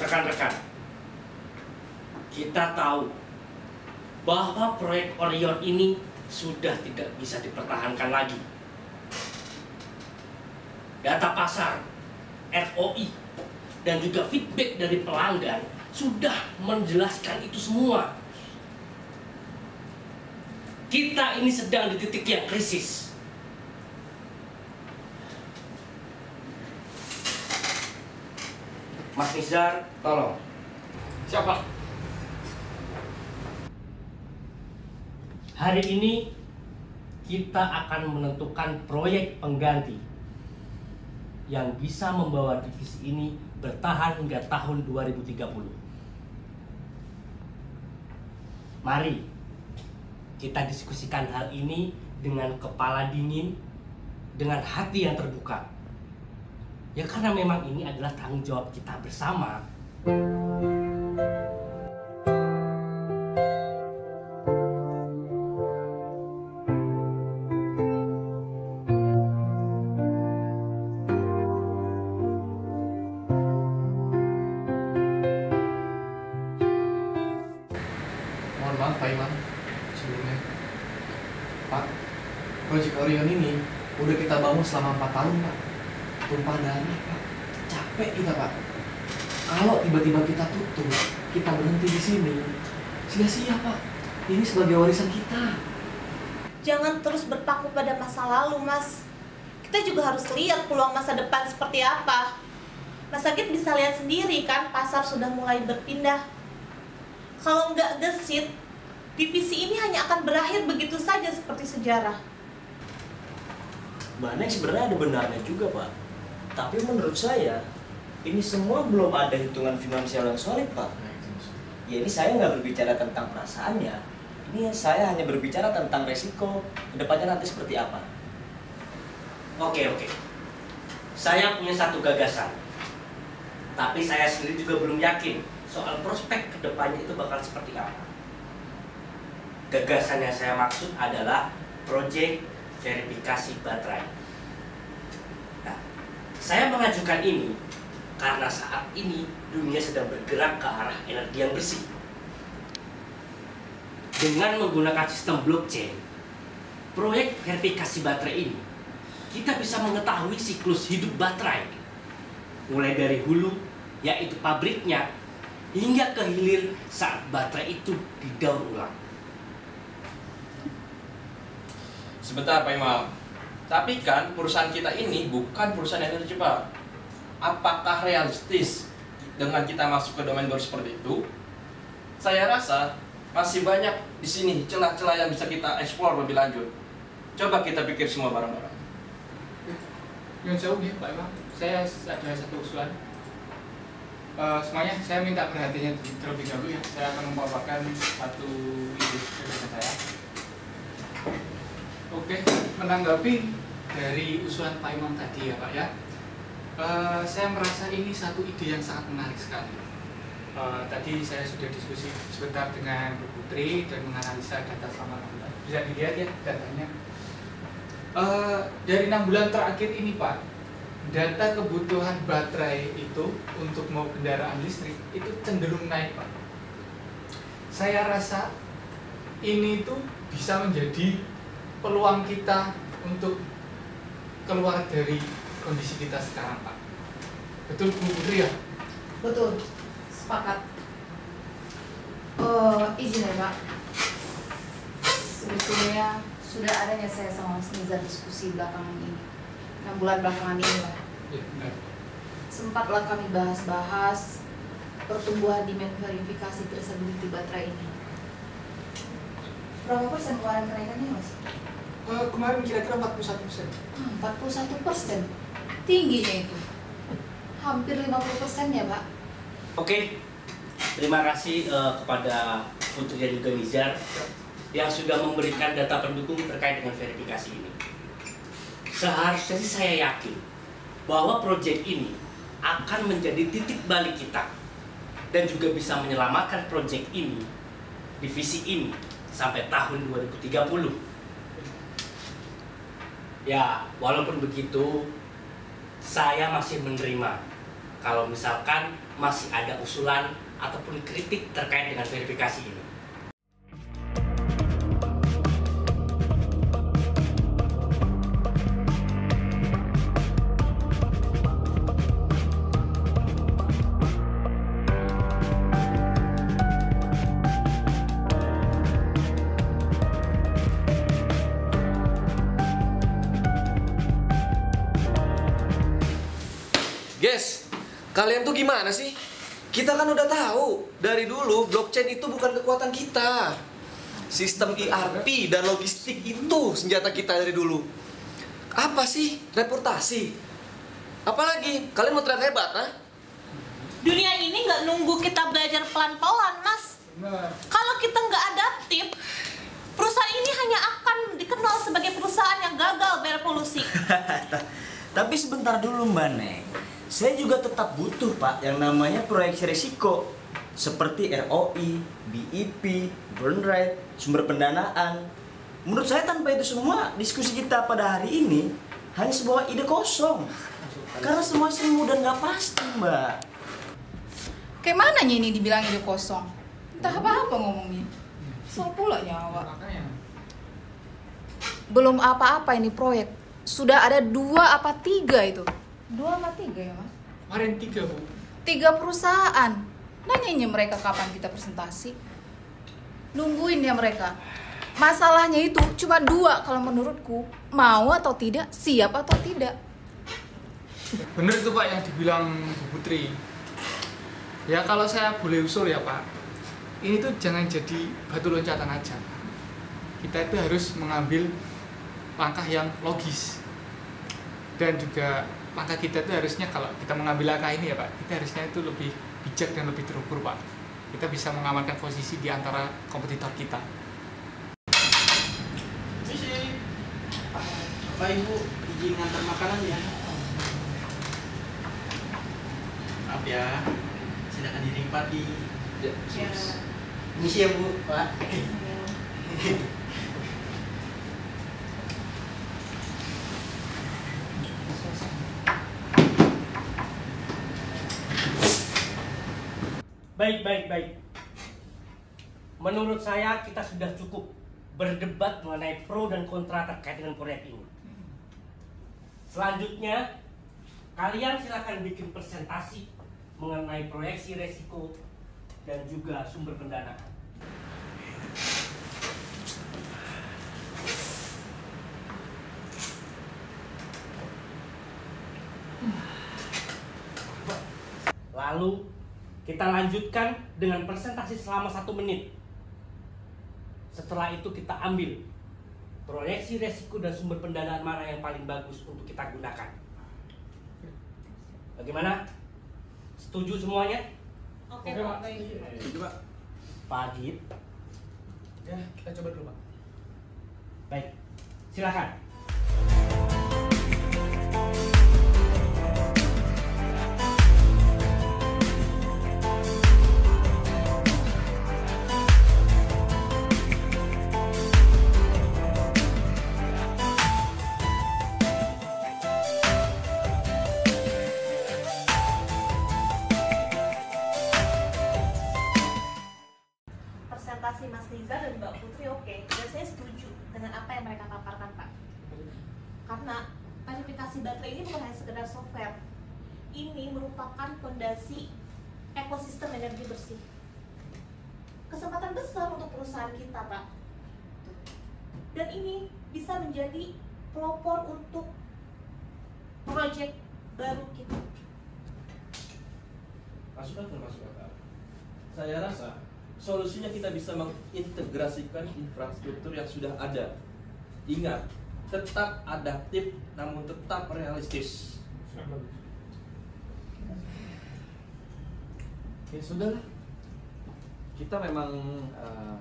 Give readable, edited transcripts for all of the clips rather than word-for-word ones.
Rekan-rekan, kita tahu bahwa proyek Orion ini sudah tidak bisa dipertahankan lagi. Data pasar, ROI, dan juga feedback dari pelanggan sudah menjelaskan itu semua. Kita ini sedang di titik yang krisis. Mas Nizar, tolong. Siapa? Hari ini kita akan menentukan proyek pengganti yang bisa membawa divisi ini bertahan hingga tahun 2030. Mari kita diskusikan hal ini dengan kepala dingin, dengan hati yang terbuka. Ya karena memang ini adalah tanggung jawab kita bersama. Mohon maaf Pak Imam, sebelumnya. Pak, proyek Orion ini udah kita bangun selama 4 tahun Pak. Tumpah darah Pak, capek kita Pak. Kalau tiba-tiba kita tutup, kita berhenti di sini, sia-sia Pak. Ini sebagai warisan kita. Jangan terus berpaku pada masa lalu, Mas. Kita juga harus lihat peluang masa depan seperti apa. Mas Agit bisa lihat sendiri kan, pasar sudah mulai berpindah. Kalau nggak gesit, divisi ini hanya akan berakhir begitu saja seperti sejarah. Banyak sebenarnya ada benarnya juga Pak. Tapi menurut saya, ini semua belum ada hitungan finansial yang solid Pak. Ya ini saya nggak berbicara tentang perasaannya. Ini saya hanya berbicara tentang resiko kedepannya nanti seperti apa. Oke. Saya punya satu gagasan. Tapi saya sendiri juga belum yakin soal prospek kedepannya itu bakal seperti apa. Gagasan yang saya maksud adalah proyek verifikasi baterai. Nah, saya mengajukan ini karena saat ini dunia sedang bergerak ke arah energi yang bersih. Dengan menggunakan sistem blockchain, proyek verifikasi baterai ini, kita bisa mengetahui siklus hidup baterai. Mulai dari hulu, yaitu pabriknya, hingga ke hilir saat baterai itu didaur ulang. Sebentar Pak Imam, tapi kan perusahaan kita ini bukan perusahaan energi Pak. Apakah realistis dengan kita masuk ke domain baru seperti itu? Saya rasa masih banyak di sini celah-celah yang bisa kita eksplor lebih lanjut. Coba kita pikir semua bareng-bareng. Yang jauh ya Pak Imam, saya ada satu usulan. Semuanya saya minta perhatiannya terlebih dahulu ya. Saya akan memaparkan satu ide gagasan saya. Oke, menanggapi dari usulan Pak Imam tadi ya Pak ya, saya merasa ini satu ide yang sangat menarik sekali. Tadi saya sudah diskusi sebentar dengan Bu Putri dan menganalisa data selama 6 bulan. Bisa dilihat ya datanya. Dari 6 bulan terakhir ini Pak, data kebutuhan baterai itu untuk mau kendaraan listrik itu cenderung naik Pak. Saya rasa ini tuh bisa menjadi peluang kita untuk keluar dari kondisi kita sekarang Pak. Betul Bu Putri ya? Betul, sepakat. Izin ya Pak. Sebetulnya sudah adanya saya sama Mas Nizar diskusi belakangan ini. 6 bulan belakangan ini lah. Ya, benar. Sempatlah kami bahas-bahas pertumbuhan demand verifikasi traceability baterai ini. Berapa persen kemarin kenaikannya Mas? Kemarin kira-kira 41%. 41%. Tingginya itu. Hampir 50% ya Pak. Oke, terima kasih kepada Putri dan juga Nizar yang sudah memberikan data pendukung terkait dengan verifikasi ini. Seharusnya sih saya yakin bahwa proyek ini akan menjadi titik balik kita dan juga bisa menyelamatkan proyek ini, divisi ini, sampai tahun 2030. Ya, walaupun begitu, saya masih menerima kalau misalkan masih ada usulan ataupun kritik terkait dengan verifikasi ini. Guys, kalian tuh gimana sih? Kita kan udah tahu dari dulu blockchain itu bukan kekuatan kita. Sistem ERP dan logistik itu senjata kita dari dulu. Apa sih? Reputasi. Apalagi kalian mau terlihat hebat, ha? Dunia ini nggak nunggu kita belajar pelan-pelan, Mas. Kalau kita nggak adaptif, perusahaan ini hanya akan dikenal sebagai perusahaan yang gagal berevolusi. Tapi sebentar dulu Mbak Neng, saya juga tetap butuh Pak yang namanya proyeksi risiko seperti ROI, BIP, burn rate, sumber pendanaan. Menurut saya tanpa itu semua diskusi kita pada hari ini hanya sebuah ide kosong. Karena semua semu dan nggak pasti Mbak. Kayak mananya ini dibilang ide kosong? Entah apa-apa ngomongnya. Soal pula nyawa. Belum apa-apa ini proyek. Sudah ada 2 apa 3 itu? 2 apa 3 ya Mas? Kemarin 3 Bu. 3 perusahaan. Nanyanya mereka kapan kita presentasi. Nungguin ya mereka. Masalahnya itu cuma 2 kalau menurutku. Mau atau tidak, siap atau tidak. Bener itu Pak yang dibilang Bu Putri. Ya kalau saya boleh usul ya Pak, ini tuh jangan jadi batu loncatan aja. Kita itu harus mengambil langkah yang logis. Dan juga langkah kita itu harusnya kalau kita mengambil langkah ini ya Pak, kita harusnya itu lebih bijak dan lebih terukur Pak. Kita bisa mengamankan posisi di antara kompetitor kita. Misi, Bapak Ibu izin ngantar makanan ya. Maaf ya, silakan dinikmati. Ya. Misi ya Bu, Pak. Baik. Menurut saya kita sudah cukup berdebat mengenai pro dan kontra terkait dengan proyek ini. Selanjutnya, kalian silakan bikin presentasi mengenai proyeksi resiko dan juga sumber pendanaan. Lalu kita lanjutkan dengan presentasi selama 1 menit. Setelah itu kita ambil proyeksi resiko dan sumber pendanaan mana yang paling bagus untuk kita gunakan. Bagaimana? Setuju semuanya? Oke, Pak. Itu Pak. Pak Adit? Ya, kita coba dulu, Pak. Baik, silakan. Presentasi Mas Riza dan Mbak Putri oke, dan saya setuju dengan apa yang mereka paparkan Pak. Karena verifikasi baterai ini bukan hanya sekedar software, ini merupakan fondasi ekosistem energi bersih. Kesempatan besar untuk perusahaan kita Pak. Dan ini bisa menjadi pelopor untuk proyek baru kita. Masuk akal. Saya rasa solusinya kita bisa mengintegrasikan infrastruktur yang sudah ada. Ingat, tetap adaptif namun tetap realistis. Ya sudahlah. Kita memang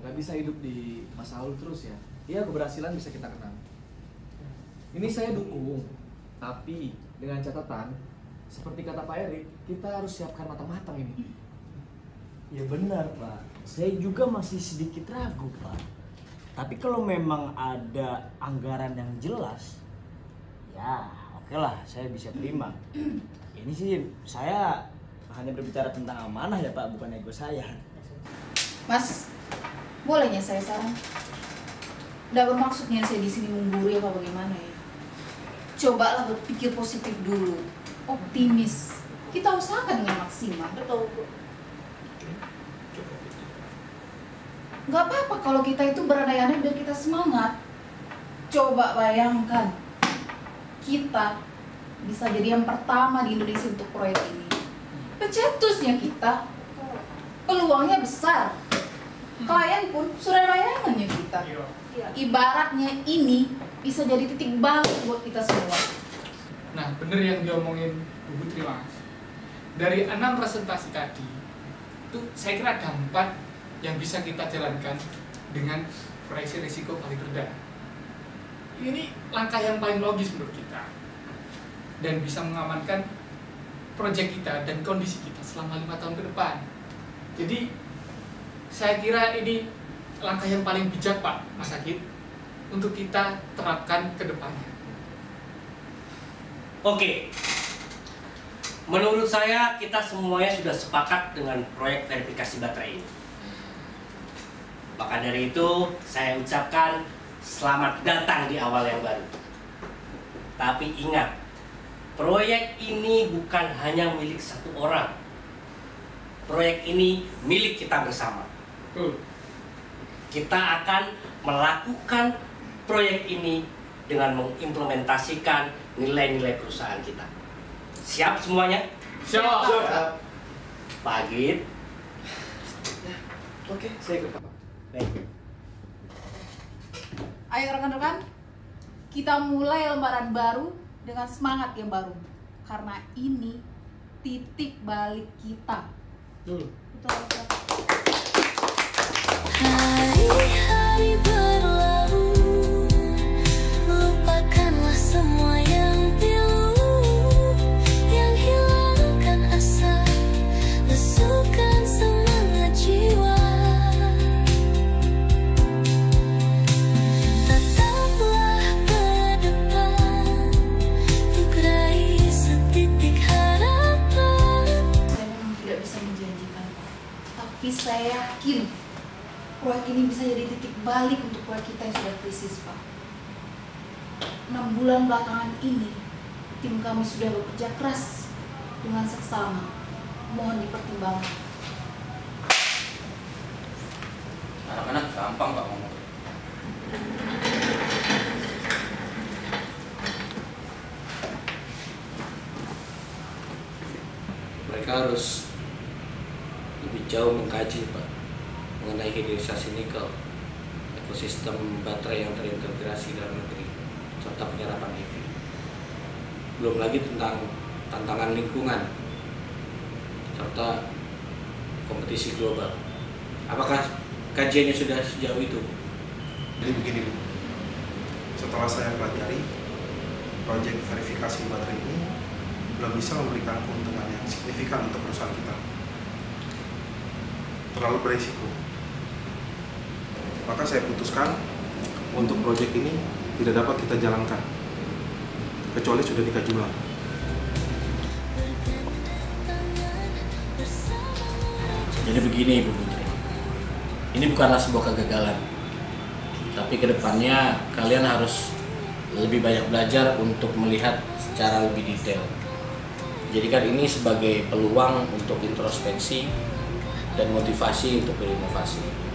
nggak bisa hidup di masa lalu terus ya. Ya keberhasilan bisa kita kenal. Ini saya dukung, tapi dengan catatan seperti kata Pak Erik, kita harus siapkan matang-matang ini. Ya benar Pak, saya juga masih sedikit ragu Pak. Tapi kalau memang ada anggaran yang jelas, ya oke lah, saya bisa terima. Ini sih saya hanya berbicara tentang amanah ya Pak, bukan ego saya. Mas, bolehnya saya saran? Nggak bermaksudnya saya di sini menggurui apa bagaimana ya. Cobalah berpikir positif dulu, optimis. Kita usahakan dengan maksimal. Betul, Bu. Nggak apa-apa kalau kita itu berandai-andai biar kita semangat. Coba bayangkan, kita bisa jadi yang pertama di Indonesia untuk proyek ini. Pencetusnya kita, peluangnya besar. Klien pun sudah bayangannya kita. Iya. Ibaratnya ini bisa jadi titik balik buat kita semua. Nah, bener yang diomongin Bu Putri, Mas. Dari 6 presentasi tadi, itu saya kira ada 4 yang bisa kita jalankan dengan proyeksi risiko paling rendah. Ini langkah yang paling logis menurut kita dan bisa mengamankan proyek kita dan kondisi kita selama 5 tahun ke depan. Jadi saya kira ini langkah yang paling bijak Pak Mas Agit untuk kita terapkan ke depannya. Oke. Menurut saya kita semuanya sudah sepakat dengan proyek verifikasi baterai ini. Maka dari itu saya ucapkan selamat datang di awal yang baru. Tapi ingat, proyek ini bukan hanya milik satu orang. Proyek ini milik kita bersama. Kita akan melakukan proyek ini dengan mengimplementasikan nilai-nilai perusahaan kita. Siap semuanya? Siap. Pak Agit. Oke, saya ikut Pak. Baik. Ayo rekan-rekan, kita mulai lembaran baru dengan semangat yang baru. Karena ini titik balik kita. Betul. Hari-hari berlalu, lupakanlah semua yang pilu, yang hilangkan asa, lesukan semangat jiwa. Tetaplah ke depan, untuk raih setitik harapan. Saya memang tidak bisa menjanjikan, tapi saya yakin proyek ini bisa jadi titik balik untuk proyek kita yang sudah krisis, Pak. 6 bulan belakangan ini, tim kami sudah bekerja keras dengan seksama. Mohon dipertimbangkan. Anak-anak gampang Pak ngomong. Mereka harus lebih jauh mengkaji Pak mengenai hilirisasi nikel, ekosistem baterai yang terintegrasi dalam negeri, serta penyerapan EV. Belum lagi tentang tantangan lingkungan, serta kompetisi global. Apakah kajiannya sudah sejauh itu? Jadi begini Bu, setelah saya pelajari, proyek verifikasi baterai ini belum bisa memberikan keuntungan yang signifikan untuk perusahaan kita. Terlalu berisiko. Maka saya putuskan untuk proyek ini tidak dapat kita jalankan, kecuali sudah dikaji ulang. Jadi begini Bu Putri, ini bukanlah sebuah kegagalan, tapi kedepannya kalian harus lebih banyak belajar untuk melihat secara lebih detail. Jadikan ini sebagai peluang untuk introspeksi dan motivasi untuk berinovasi.